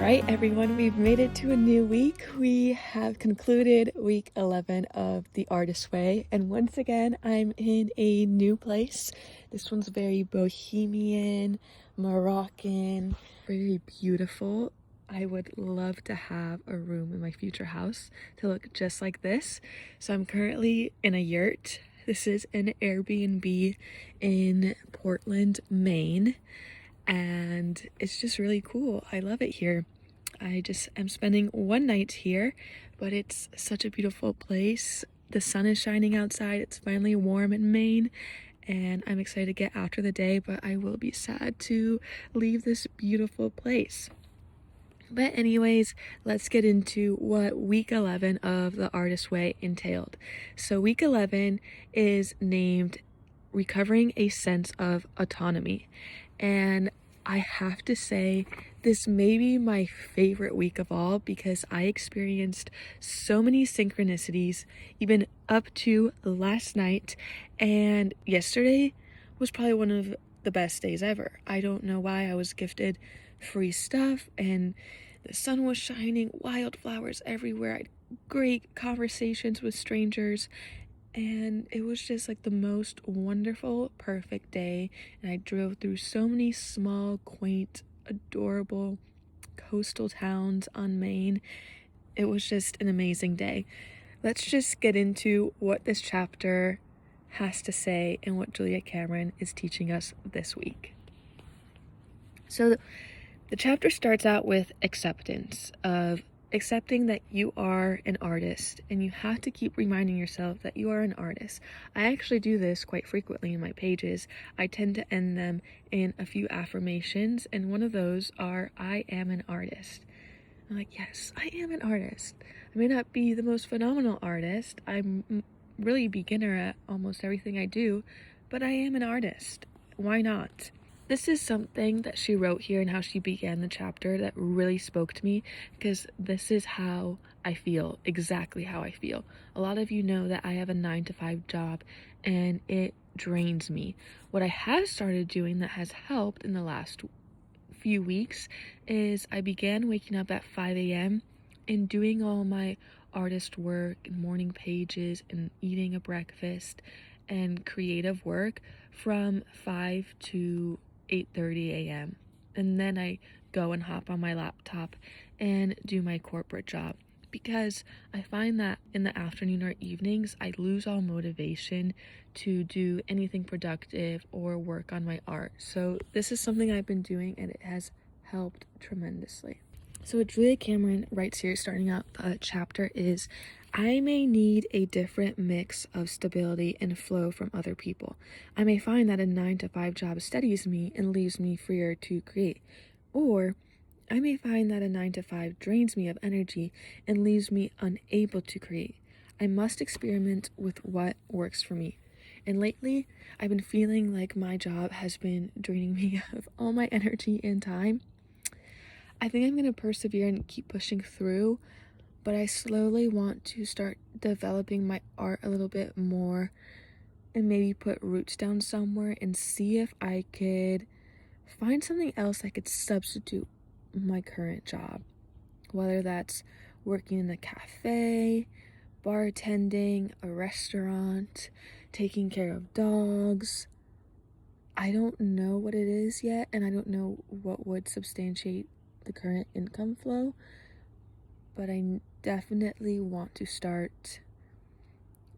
right, everyone, we've made it to a new week. We have concluded week 11 of The Artist's Way, and once again, I'm in a new place. This one's very bohemian, Moroccan, very beautiful. I would love to have a room in my future house to look just like this. So I'm currently in a yurt. This is an Airbnb in Portland, Maine, and it's just really cool. I love it here. I just am spending one night here, but it's such a beautiful place. The sun is shining outside. It's finally warm in Maine, and I'm excited to get after the day, but I will be sad to leave this beautiful place. But anyways, let's get into what week 11 of The Artist's Way entailed. So week 11 is named Recovering a Sense of Autonomy. And I have to say, this may be my favorite week of all because I experienced so many synchronicities, even up to last night. And yesterday was probably one of the best days ever. I don't know why. I was gifted free stuff and the sun was shining, wildflowers everywhere. I had great conversations with strangers, and it was just like the most wonderful, perfect day. And I drove through so many small, quaint, adorable coastal towns on Maine. It was just an amazing day. Let's just get into what this chapter has to say and what Julia Cameron is teaching us this week. So the chapter starts out with acceptance of accepting that you are an artist, and you have to keep reminding yourself that you are an artist. I actually do this quite frequently in my pages. I tend to end them in a few affirmations, and one of those are, I am an artist. I'm like, yes, I am an artist. I may not be the most phenomenal artist. I'm really beginner at almost everything I do, but I am an artist. Why not? This is something that she wrote here and how she began the chapter that really spoke to me, because this is how I feel, exactly how I feel. A lot of you know that I have a 9-to-5 job and it drains me. What I have started doing that has helped in the last few weeks is I began waking up at 5 a.m. and doing all my artist work and morning pages and eating a breakfast and creative work from 5 to 8:30 a.m. and then I go and hop on my laptop and do my corporate job, because I find that in the afternoon or evenings I lose all motivation to do anything productive or work on my art. So this is something I've been doing and it has helped tremendously. So what Julia Cameron writes here starting out the chapter is, I may need a different mix of stability and flow from other people. I may find that a 9-to-5 job steadies me and leaves me freer to create. Or I may find that a 9-to-5 drains me of energy and leaves me unable to create. I must experiment with what works for me. And lately, I've been feeling like my job has been draining me of all my energy and time. I think I'm going to persevere and keep pushing through, but I slowly want to start developing my art a little bit more and maybe put roots down somewhere and see if I could find something else I could substitute my current job, whether that's working in a cafe, bartending, a restaurant, taking care of dogs. I don't know what it is yet, and I don't know what would substantiate the current income flow, but I definitely want to start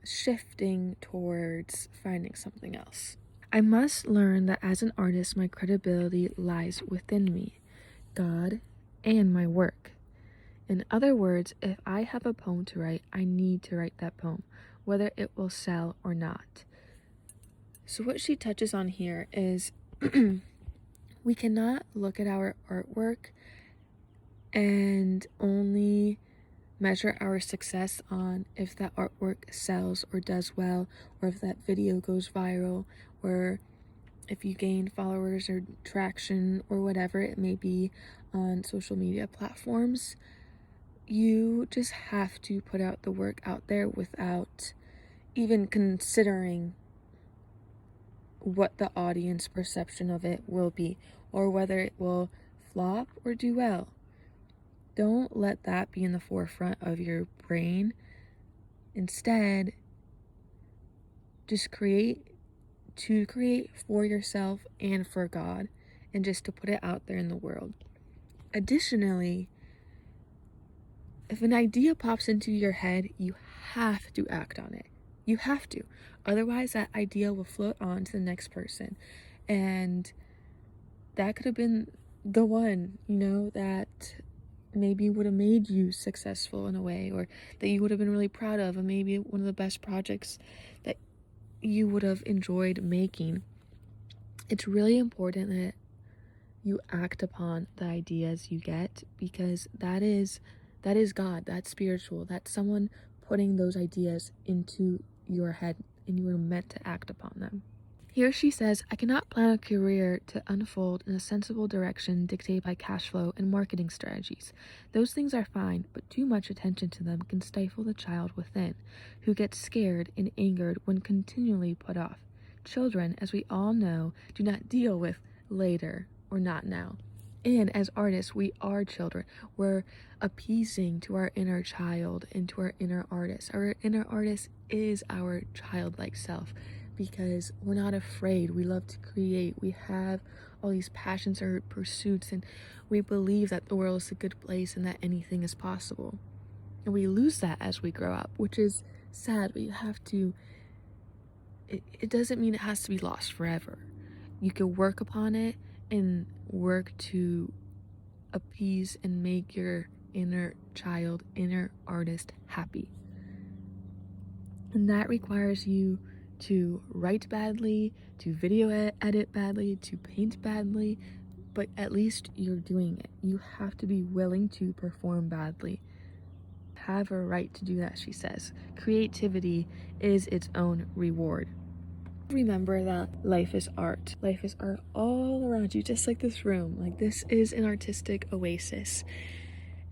shifting towards finding something else. I must learn that as an artist, my credibility lies within me, God, and my work. In other words, if I have a poem to write, I need to write that poem, whether it will sell or not. So what she touches on here is we cannot look at our artwork and only measure our success on if that artwork sells or does well, or if that video goes viral, or if you gain followers or traction or whatever it may be on social media platforms. You just have to put out the work out there without even considering what the audience perception of it will be, or whether it will flop or do well. Don't let that be in the forefront of your brain. Instead, just create for yourself and for God, and just to put it out there in the world. Additionally, if an idea pops into your head, you have to act on it. You have to. Otherwise, that idea will float on to the next person. And that could have been the one, that maybe would have made you successful in a way, or that you would have been really proud of, and maybe one of the best projects that you would have enjoyed making. It's really important that you act upon the ideas you get, because that is God, that's spiritual, that's someone putting those ideas into your head, and you are meant to act upon them. Here she says, I cannot plan a career to unfold in a sensible direction dictated by cash flow and marketing strategies. Those things are fine, but too much attention to them can stifle the child within, who gets scared and angered when continually put off. Children, as we all know, do not deal with later or not now. And as artists, we are children. We're appeasing to our inner child and to our inner artist. Our inner artist is our childlike self, because we're not afraid. We love to create. We have all these passions or pursuits, and we believe that the world is a good place and that anything is possible. And we lose that as we grow up, which is sad, but you have to, it doesn't mean it has to be lost forever. You can work upon it and work to appease and make your inner child, inner artist happy. And that requires you to write badly, to video edit badly, to paint badly, but at least you're doing it. You have to be willing to perform badly. Have a right to do that, she says. Creativity is its own reward. Remember that life is art. Life is art all around you, just like this room. Like, this is an artistic oasis.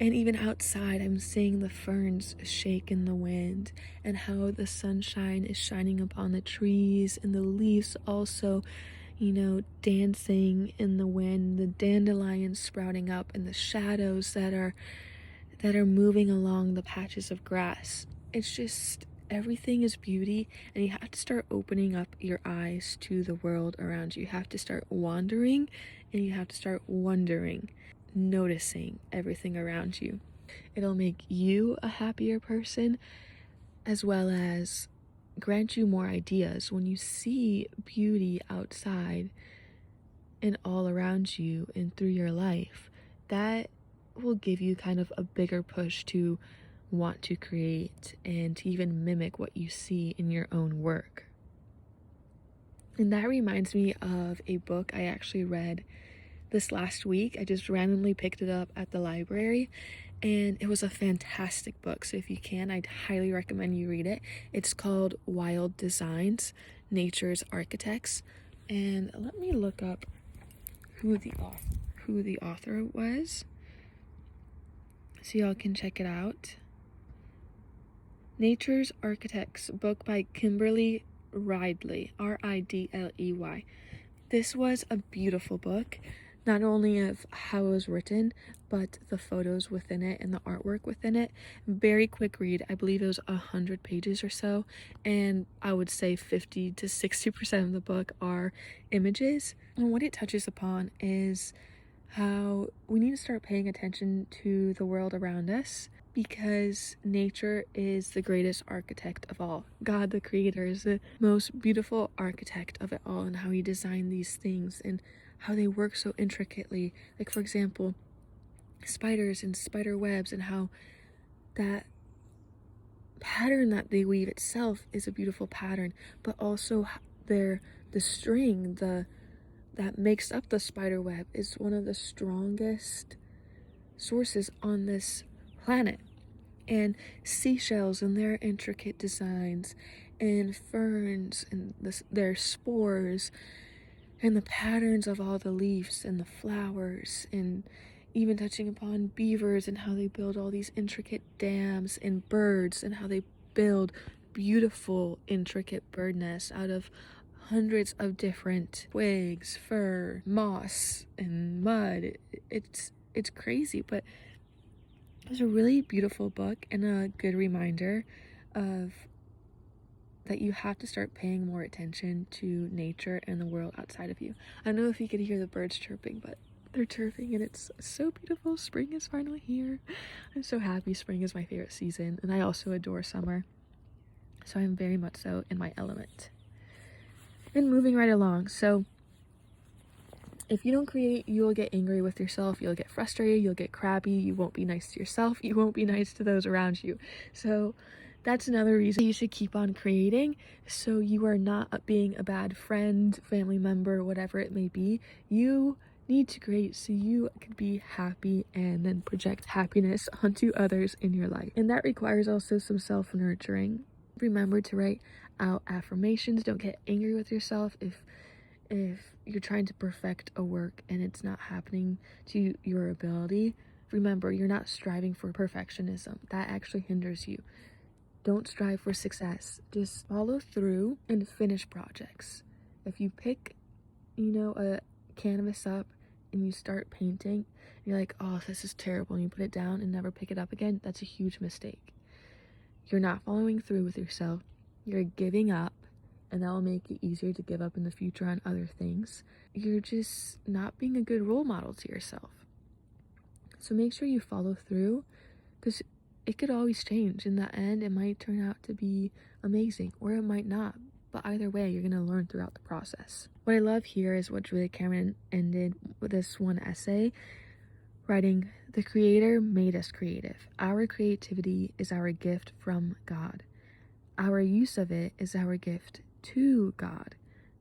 And even outside, I'm seeing the ferns shake in the wind, and how the sunshine is shining upon the trees, and the leaves also, dancing in the wind, the dandelions sprouting up, and the shadows that are moving along the patches of grass. It's just, everything is beauty, and you have to start opening up your eyes to the world around you. You have to start wandering, and you have to start wondering, noticing everything around you. It'll make you a happier person, as well as grant you more ideas. When you see beauty outside and all around you and through your life, that will give you kind of a bigger push to want to create and to even mimic what you see in your own work. And that reminds me of a book I actually read this last week. I just randomly picked it up at the library, and it was a fantastic book. So if you can, I'd highly recommend you read it. It's called Wild Designs, Nature's Architects. And let me look up who the author was, so y'all can check it out. Nature's Architects, book by Kimberly Ridley, Ridley. This was a beautiful book, not only of how it was written, but the photos within it and the artwork within it. Very quick read. I believe it was 100 pages or so, and I would say 50 to 60% of the book are images. And what it touches upon is how we need to start paying attention to the world around us, because nature is the greatest architect of all. God, the creator, is the most beautiful architect of it all, and how he designed these things and how they work so intricately. Like, for example, spiders and spider webs, and how that pattern that they weave itself is a beautiful pattern, but also the string that makes up the spider web is one of the strongest sources on this planet. And seashells and their intricate designs, and ferns and their spores, and the patterns of all the leaves and the flowers, and even touching upon beavers and how they build all these intricate dams, and birds and how they build beautiful intricate bird nests out of hundreds of different twigs, fur, moss, and mud. It's crazy, but was a really beautiful book and a good reminder of that you have to start paying more attention to nature and the world outside of you. I don't know if you could hear the birds chirping, but they're chirping and it's so beautiful. Spring is finally here. I'm so happy. Spring is my favorite season, and I also adore summer. So I'm very much so in my element. And moving right along. So if you don't create, you will get angry with yourself, you'll get frustrated, you'll get crabby, you won't be nice to yourself, you won't be nice to those around you. So that's another reason you should keep on creating, so you are not being a bad friend, family member, whatever it may be. You need to create so you can be happy and then project happiness onto others in your life. And that requires also some self-nurturing. Remember to write out affirmations. Don't get angry with yourself if you're trying to perfect a work and it's not happening to your ability. Remember, you're not striving for perfectionism. That actually hinders you. Don't strive for success. Just follow through and finish projects. If you pick, a canvas up and you start painting, and you're like, oh, this is terrible, and you put it down and never pick it up again, that's a huge mistake. You're not following through with yourself. You're giving up, and that will make it easier to give up in the future on other things. You're just not being a good role model to yourself. So make sure you follow through, because it could always change. In the end, it might turn out to be amazing, or it might not. But either way, you're going to learn throughout the process. What I love here is what Julia Cameron ended with this one essay, writing, "The Creator made us creative. Our creativity is our gift from God. Our use of it is our gift to God.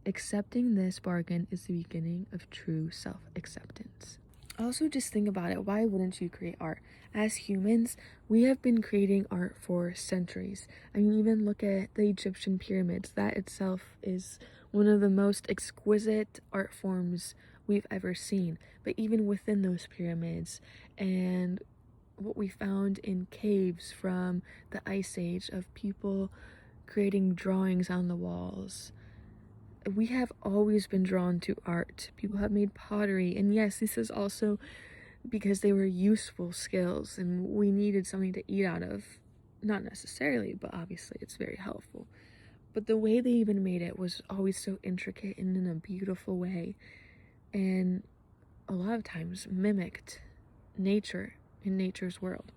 Accepting this bargain is the beginning of true self-acceptance." Also, just think about it. Why wouldn't you create art? As humans, we have been creating art for centuries. I mean, even look at the Egyptian pyramids. That itself is one of the most exquisite art forms we've ever seen. But even within those pyramids, and what we found in caves from the Ice Age of people creating drawings on the walls, we have always been drawn to art. People have made pottery, and yes, this is also because they were useful skills and we needed something to eat out of. Not necessarily, but obviously it's very helpful. But the way they even made it was always so intricate and in a beautiful way, and a lot of times mimicked nature in nature's world.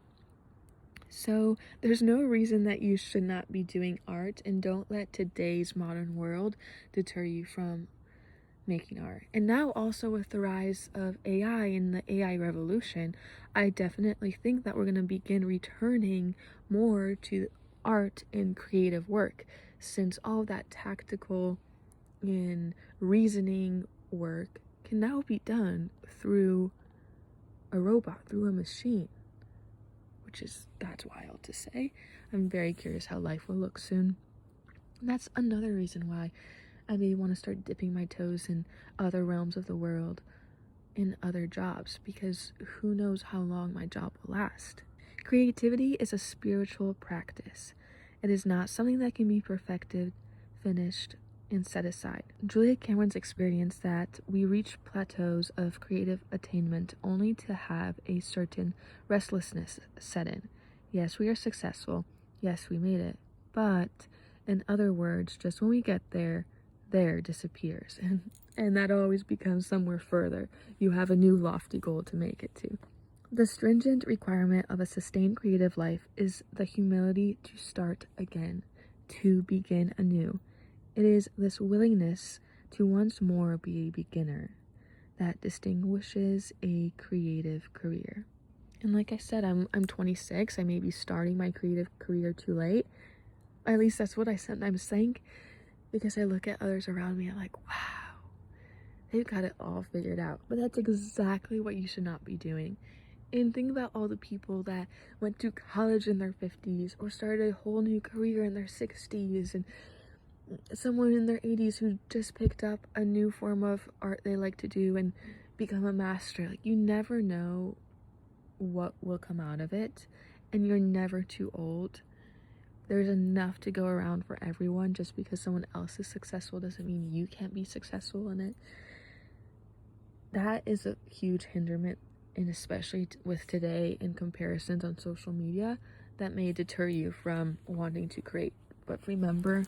So there's no reason that you should not be doing art, and don't let today's modern world deter you from making art. And now also with the rise of AI and the AI revolution, I definitely think that we're going to begin returning more to art and creative work, since all of that tactical and reasoning work can now be done through a robot, through a machine. That's wild to say. I'm very curious how life will look soon. And that's another reason why I may want to start dipping my toes in other realms of the world, in other jobs, because who knows how long my job will last. Creativity is a spiritual practice. It is not something that can be perfected, finished, and set aside. Julia Cameron's experience that we reach plateaus of creative attainment only to have a certain restlessness set in. Yes, we are successful. Yes, we made it. But, in other words, just when we get there disappears. And that always becomes somewhere further. You have a new lofty goal to make it to. The stringent requirement of a sustained creative life is the humility to start again, to begin anew. It is this willingness to once more be a beginner that distinguishes a creative career. And like I said, I'm 26. I may be starting my creative career too late. At least that's what I sometimes think, because I look at others around me, I'm like, wow, they've got it all figured out. But that's exactly what you should not be doing. And think about all the people that went to college in their 50s or started a whole new career in their 60s, and someone in their 80s who just picked up a new form of art they like to do and become a master. Like, you never know what will come out of it, and you're never too old. There's enough to go around for everyone. Just because someone else is successful doesn't mean you can't be successful in it. That is a huge hindrance and especially with today and comparisons on social media, that may deter you from wanting to create. But remember,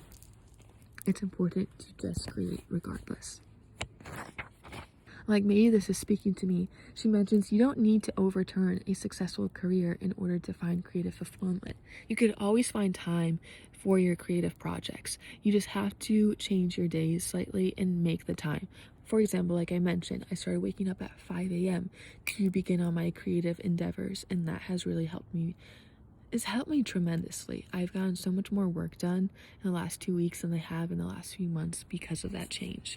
it's important to just create regardless. Like, maybe this is speaking to me. She mentions you don't need to overturn a successful career in order to find creative fulfillment. You could always find time for your creative projects. You just have to change your days slightly and make the time. For example, like I mentioned, I started waking up at 5 a.m. to begin on my creative endeavors, and that has really helped me. It's helped me tremendously. I've gotten so much more work done in the last 2 weeks than I have in the last few months because of that change.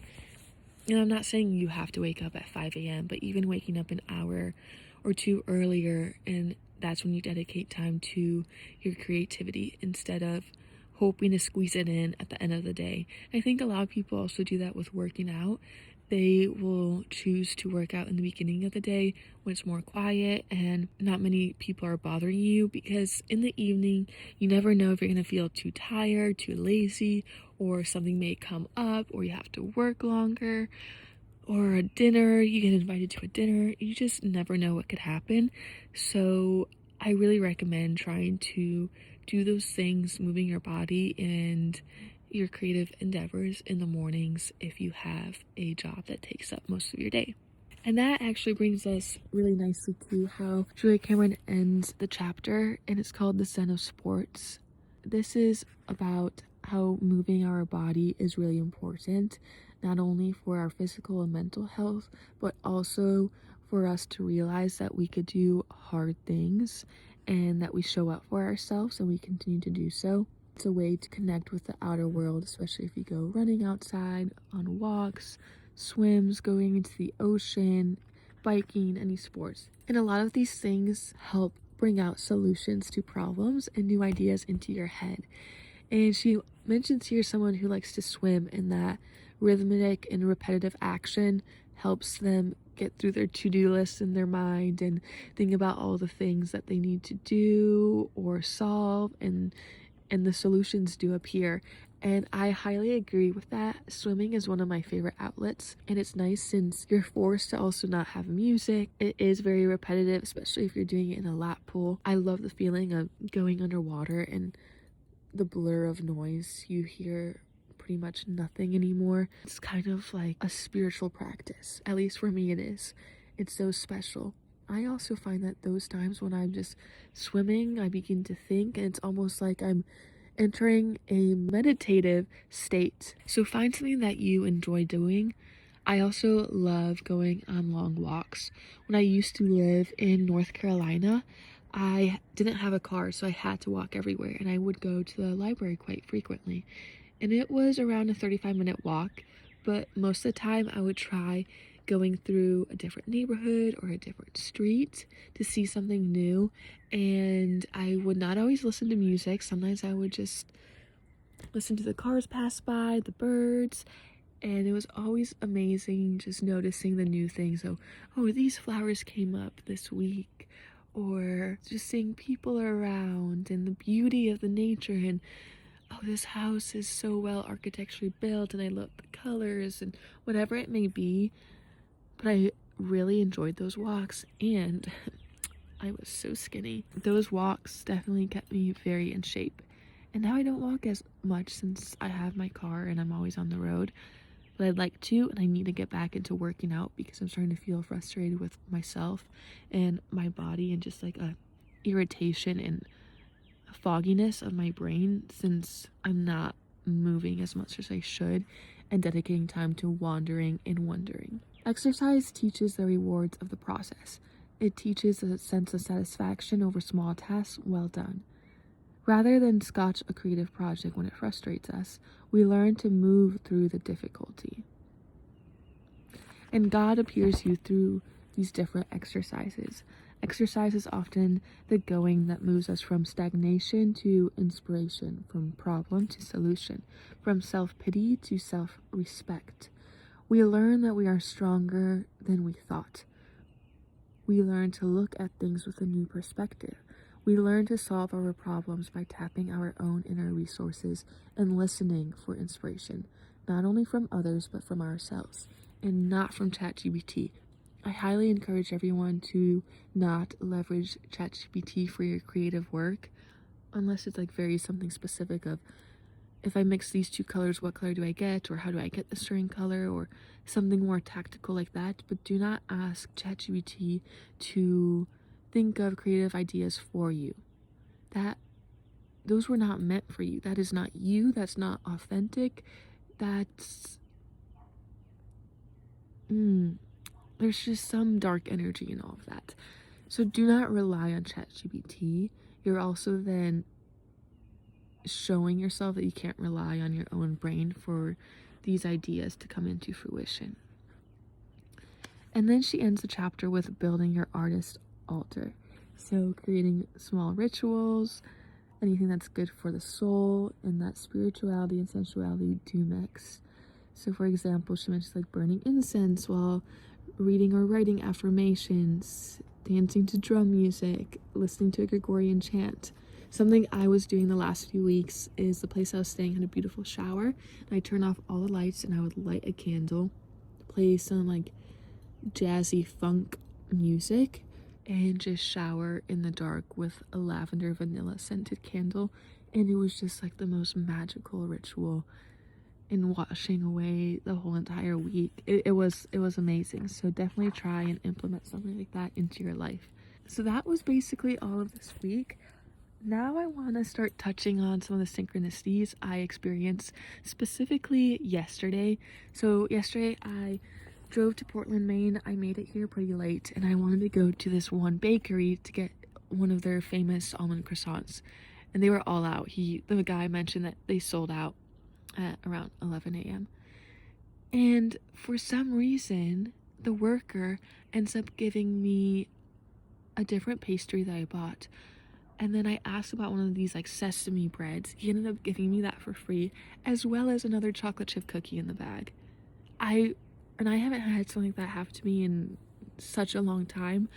And I'm not saying you have to wake up at 5 a.m., but even waking up an hour or two earlier, and that's when you dedicate time to your creativity instead of hoping to squeeze it in at the end of the day. I think a lot of people also do that with working out. They will choose to work out in the beginning of the day when it's more quiet and not many people are bothering you, because in the evening, you never know if you're going to feel too tired, too lazy, or something may come up, or you have to work longer, or a dinner, you get invited to a dinner. You just never know what could happen. So I really recommend trying to do those things, moving your body and your creative endeavors in the mornings if you have a job that takes up most of your day. And that actually brings us really nicely to how Julia Cameron ends the chapter, and it's called The Scent of Sports. This is about how moving our body is really important, not only for our physical and mental health, but also for us to realize that we could do hard things and that we show up for ourselves and we continue to do so. It's a way to connect with the outer world, especially if you go running outside, on walks, swims, going into the ocean, biking, any sports. And a lot of these things help bring out solutions to problems and new ideas into your head. And she mentions here someone who likes to swim, and that rhythmic and repetitive action helps them get through their to-do list in their mind and think about all the things that they need to do or solve, and the solutions do appear. And I highly agree with that. Swimming is one of my favorite outlets, and it's nice since you're forced to also not have music. It is very repetitive, especially if you're doing it in a lap pool. I love the feeling of going underwater and the blur of noise. You hear pretty much nothing anymore. It's kind of like a spiritual practice. At least for me it is. It's so special. I also find that those times when I'm just swimming, I begin to think, and it's almost like I'm entering a meditative state. So find something that you enjoy doing. I also love going on long walks. When I used to live in North Carolina, I didn't have a car, so I had to walk everywhere, and I would go to the library quite frequently. And it was around a 35-minute walk, but most of the time I would try going through a different neighborhood or a different street to see something new. And I would not always listen to music. Sometimes I would just listen to the cars pass by, the birds, and it was always amazing just noticing the new things. So, oh, these flowers came up this week, or just seeing people around and the beauty of the nature, and oh, this house is so well architecturally built, and I love the colors, and whatever it may be. But I really enjoyed those walks, and I was so skinny. Those walks definitely kept me very in shape. And now I don't walk as much since I have my car and I'm always on the road. But I'd like to, and I need to get back into working out because I'm starting to feel frustrated with myself and my body, and just like a irritation and fogginess of my brain since I'm not moving as much as I should and dedicating time to wandering and wondering. Exercise teaches the rewards of the process. It teaches a sense of satisfaction over small tasks well done. Rather than scotch a creative project when it frustrates us, we learn to move through the difficulty. And God appears to you through these different exercises. Exercise is often the going that moves us from stagnation to inspiration, from problem to solution, from self-pity to self-respect. We learn that we are stronger than we thought. We learn to look at things with a new perspective. We learn to solve our problems by tapping our own inner resources and listening for inspiration, not only from others, but from ourselves, and not from ChatGPT. I highly encourage everyone to not leverage ChatGPT for your creative work unless it's like very something specific of, if I mix these two colors, what color do I get, or how do I get the certain color, or something more tactical like that. But do not ask ChatGPT to think of creative ideas for you. Those were not meant for you. That is not you. That's not authentic. That's there's just some dark energy in all of that. So do not rely on ChatGPT. You're also then showing yourself that you can't rely on your own brain for these ideas to come into fruition. And then she ends the chapter with building your artist altar. So creating small rituals, anything that's good for the soul, and that spirituality and sensuality do mix. So for example, she mentions like burning incense while reading or writing affirmations, dancing to drum music, listening to a Gregorian chant. Something I was doing the last few weeks is the place I was staying had a beautiful shower, and I turned off all the lights and I would light a candle, play some like jazzy funk music, and just shower in the dark with a lavender vanilla scented candle. And it was just like the most magical ritual in washing away the whole entire week. It was amazing. So definitely try and implement something like that into your life. So that was basically all of this week. Now I want to start touching on some of the synchronicities I experienced specifically yesterday. So yesterday I drove to Portland, Maine. I made it here pretty late, and I wanted to go to this one bakery to get one of their famous almond croissants, and they were all out. The guy mentioned that they sold out at around 11 a.m. And for some reason, the worker ends up giving me a different pastry that I bought. And then I asked about one of these like sesame breads. He ended up giving me that for free, as well as another chocolate chip cookie in the bag. I haven't had something like that happen to me in such a long time.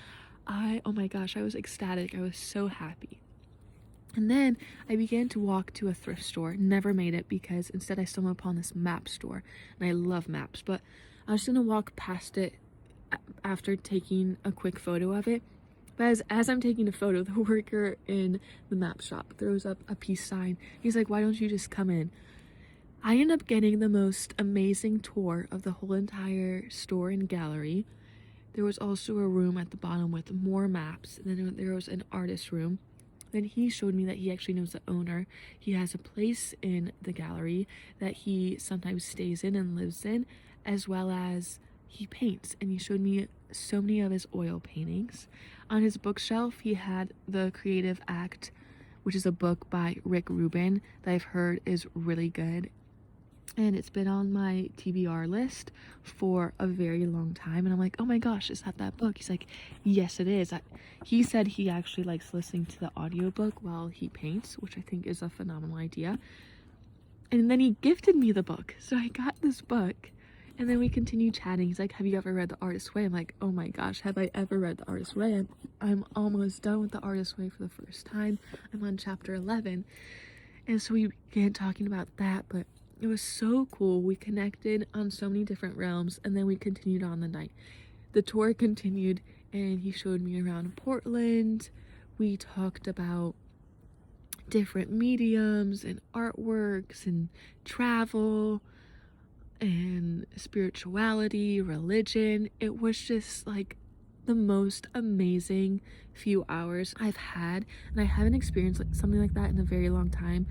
Oh my gosh, I was ecstatic. I was so happy. And then I began to walk to a thrift store. Never made it because instead I stumbled upon this map store, and I love maps, but I was gonna walk past it after taking a quick photo of it. But as I'm taking a photo, the worker in the map shop throws up a peace sign. He's like, "Why don't you just come in?" I end up getting the most amazing tour of the whole entire store and gallery. There was also a room at the bottom with more maps, and then there was an artist room. Then he showed me that he actually knows the owner. He has a place in the gallery that he sometimes stays in and lives in, as well as he paints. And he showed me so many of his oil paintings. On his bookshelf, he had The Creative Act, which is a book by Risk Rubin that I've heard is really good. And it's been on my TBR list for a very long time, and I'm like, oh my gosh, is that book? He's like, yes it is. He said he actually likes listening to the audiobook while he paints, which I think is a phenomenal idea. And then he gifted me the book, so I got this book, and then we continued chatting. He's like, have you ever read The Artist's Way? I'm like, oh my gosh, have I ever read The Artist's Way? I'm almost done with The Artist's Way for the first time. I'm on chapter 11, and so we began talking about that, but it was so cool. We connected on so many different realms, and then we continued on the night. The tour continued, and he showed me around Portland. We talked about different mediums and artworks and travel and spirituality, religion. It was just like the most amazing few hours I've had, and I haven't experienced something like that in a very long time.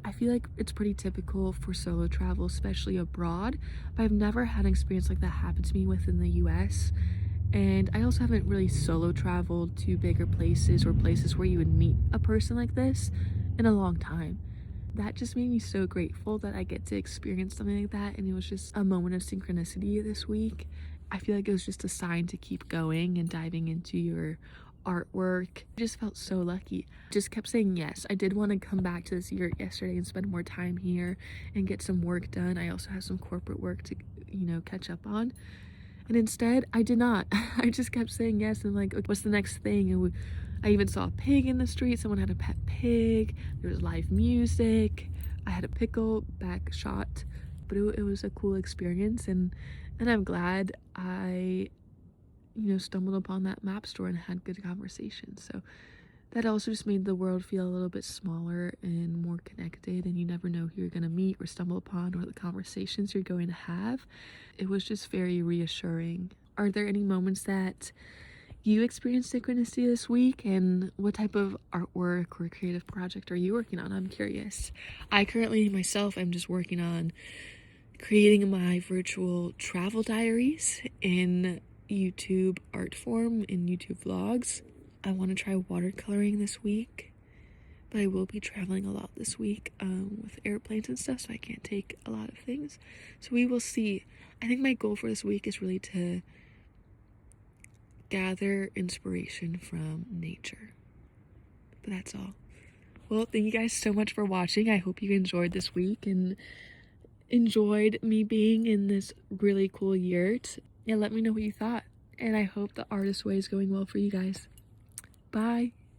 I feel like it's pretty typical for solo travel, especially abroad, but I've never had an experience like that happen to me within the US. And I also haven't really solo traveled to bigger places or places where you would meet a person like this in a long time. That just made me so grateful that I get to experience something like that, and it was just a moment of synchronicity this week. I feel like it was just a sign to keep going and diving into your artwork. I just felt so lucky. Just kept saying yes. I did want to come back to this yurt yesterday and spend more time here and get some work done. I also have some corporate work to, catch up on. And instead, I did not. I just kept saying yes, and like, what's the next thing? And I even saw a pig in the street. Someone had a pet pig. There was live music. I had a pickleback shot, but it was a cool experience, and I'm glad I stumbled upon that map store and had good conversations. So that also just made the world feel a little bit smaller and more connected, and you never know who you're going to meet or stumble upon or the conversations you're going to have. It was just very reassuring. Are there any moments that you experienced synchronicity this week, and what type of artwork or creative project are you working on? I'm curious. I currently myself am just working on creating my virtual travel diaries in YouTube art form, in YouTube vlogs. I want to try watercoloring this week, but I will be traveling a lot this week with airplanes and stuff, so I can't take a lot of things. So we will see. I think my goal for this week is really to gather inspiration from nature. But that's all. Well, thank you guys so much for watching. I hope you enjoyed this week and enjoyed me being in this really cool yurt. Yeah, let me know what you thought. And I hope the artist way is going well for you guys. Bye.